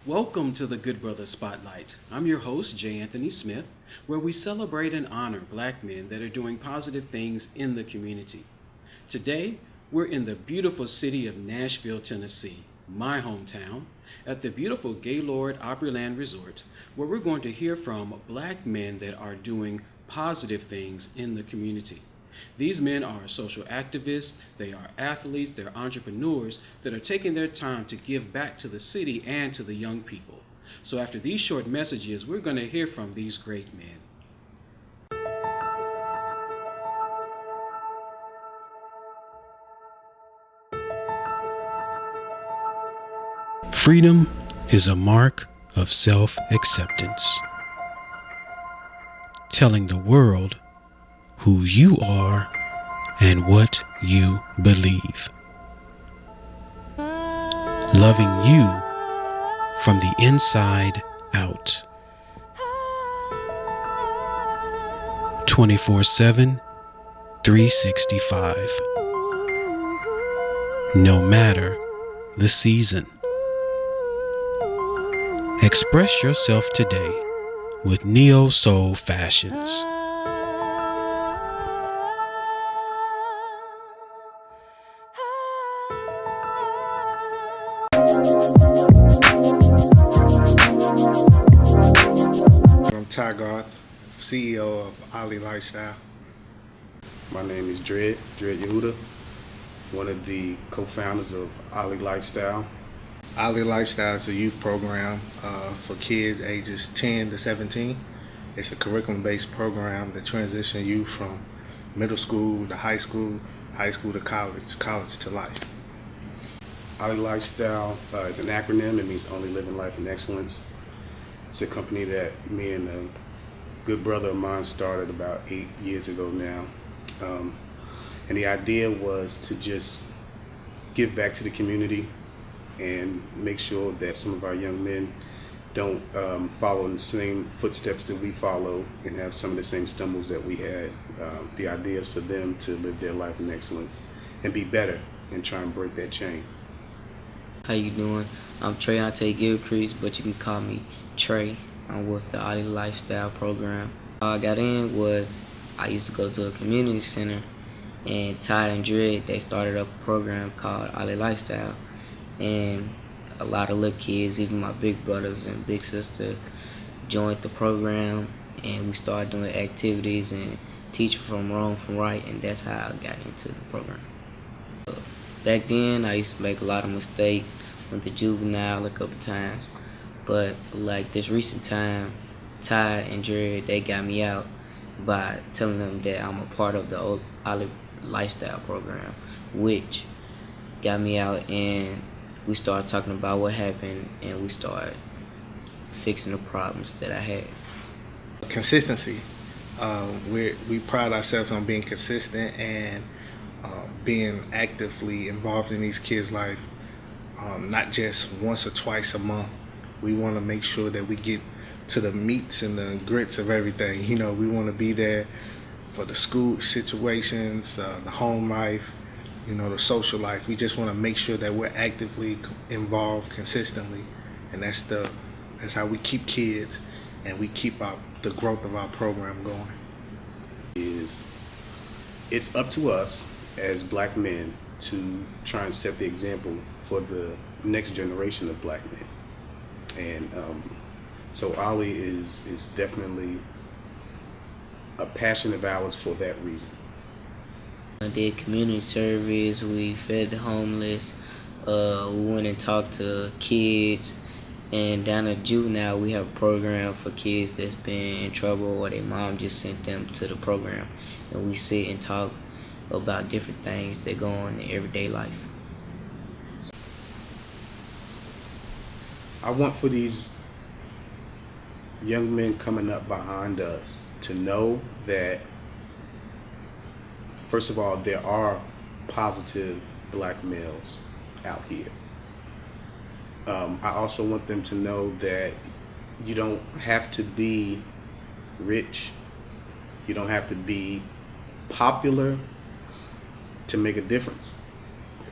Welcome to the Good Brother Spotlight. I'm your host, J. Anthony Smith, where we celebrate and honor Black men that are doing positive things in the community. Today, we're in the beautiful city of Nashville, Tennessee, my hometown, at the beautiful Gaylord Opryland Resort, where we're going to hear from Black men that are doing positive things in the community. These men are social activists, they are athletes, they're entrepreneurs that are taking their time to give back to the city and to the young people. So after these short messages, we're going to hear from these great men. Freedom is a mark of self-acceptance. Telling the world who you are and what you believe. Loving you from the inside out. 24/7, 365. No matter the season. Express yourself today with Neo Soul Fashions. Ty Garth, CEO of Ali Lifestyle. My name is Dred Yehuda, one of the co-founders of Ali Lifestyle. Ali Lifestyle is a youth program for kids ages 10 to 17. It's a curriculum-based program that transitions youth from middle school to high school to college to life. Ali Lifestyle is an acronym. It means Only Living Life in Excellence. It's a company that me and a good brother of mine started about 8 years ago now. And the idea was to just give back to the community and make sure that some of our young men don't follow in the same footsteps that we follow and have some of the same stumbles that we had. The idea is for them to live their life in excellence and be better and try and break that chain. How you doing? I'm Treyante Gilcrease, but you can call me Trey. I'm with the Ali Lifestyle program. How I got in was I used to go to a community center, and Ty and Dred, they started up a program called Ali Lifestyle, and a lot of little kids, even my big brothers and big sister, joined the program, and we started doing activities and teaching from wrong from right, and that's how I got into the program. Back then, I used to make a lot of mistakes, went to juvenile a couple times. But like this recent time, Ty and Dred, they got me out by telling them that I'm a part of the Ali Lifestyle program, which got me out, and we started talking about what happened, and we started fixing the problems that I had. Consistency. We pride ourselves on being consistent and being actively involved in these kids' life, not just once or twice a month. We want to make sure that we get to the meats and the grits of everything. You know, we want to be there for the school situations, the home life, you know, the social life. We just want to make sure that we're actively involved consistently, and that's how we keep kids and we keep the growth of our program going. It's up to us as Black men to try and set the example for the next generation of Black men. And so Ollie is definitely a passion of ours for that reason. I did community service. We fed the homeless. We went and talked to kids. And down at juvenile, we have a program for kids that's been in trouble or their mom just sent them to the program. And we sit and talk about different things that go on in everyday life. I want for these young men coming up behind us to know that, first of all, there are positive black males out here. I also want them to know that you don't have to be rich, you don't have to be popular to make a difference.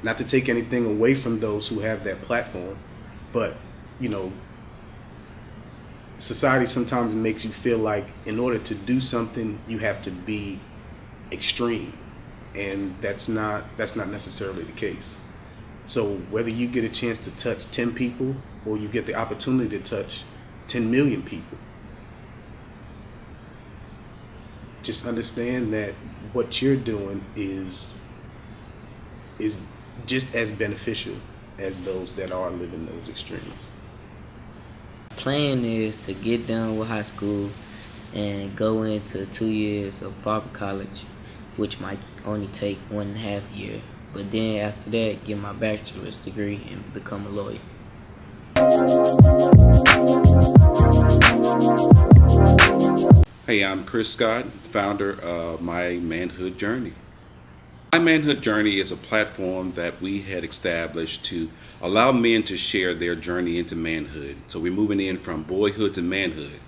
Not to take anything away from those who have that platform, but society sometimes makes you feel like in order to do something you have to be extreme, and that's not necessarily the case. So whether you get a chance to touch 10 people or you get the opportunity to touch 10 million people, just understand that what you're doing is just as beneficial as those that are living those extremes. Plan is to get done with high school and go into 2 years of barber college, which might only take 1.5 years. But then after that, get my bachelor's degree and become a lawyer. Hey, I'm Chris Scott, founder of My Manhood Journey. My Manhood Journey is a platform that we had established to allow men to share their journey into manhood. So we're moving in from boyhood to manhood.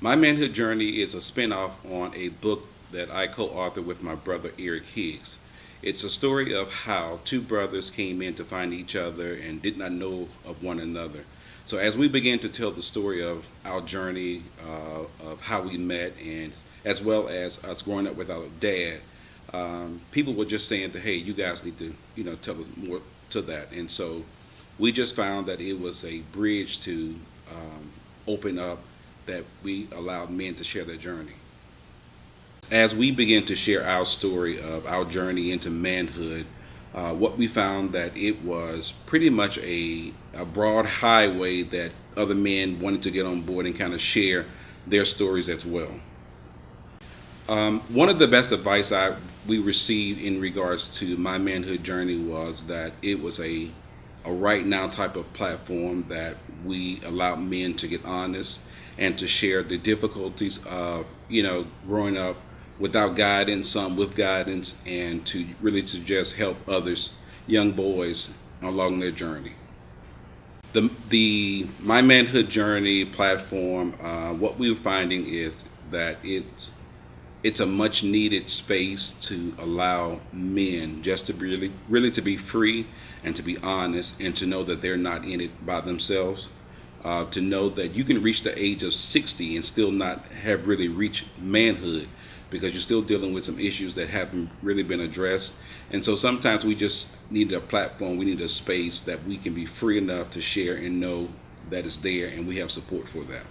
My Manhood Journey is a spinoff on a book that I co-authored with my brother Eric Higgs. It's a story of how two brothers came in to find each other and did not know of one another. So as we begin to tell the story of our journey, of how we met, and as well as us growing up without a dad, people were just saying that, hey, you guys need to, tell us more to that. And so we just found that it was a bridge to open up, that we allowed men to share their journey. As we begin to share our story of our journey into manhood, what we found that it was pretty much a broad highway that other men wanted to get on board and kind of share their stories as well. One of the best advice we received in regards to My Manhood Journey was that it was a right now type of platform that we allow men to get honest and to share the difficulties of growing up without guidance, some with guidance, and to really to just help others, young boys, along their journey. The My Manhood Journey platform, what we're finding is that it's a much needed space to allow men just to really to be free and to be honest and to know that they're not in it by themselves. To know that you can reach the age of 60 and still not have really reached manhood, because you're still dealing with some issues that haven't really been addressed. And so sometimes we just need a platform, we need a space that we can be free enough to share and know that it's there and we have support for that.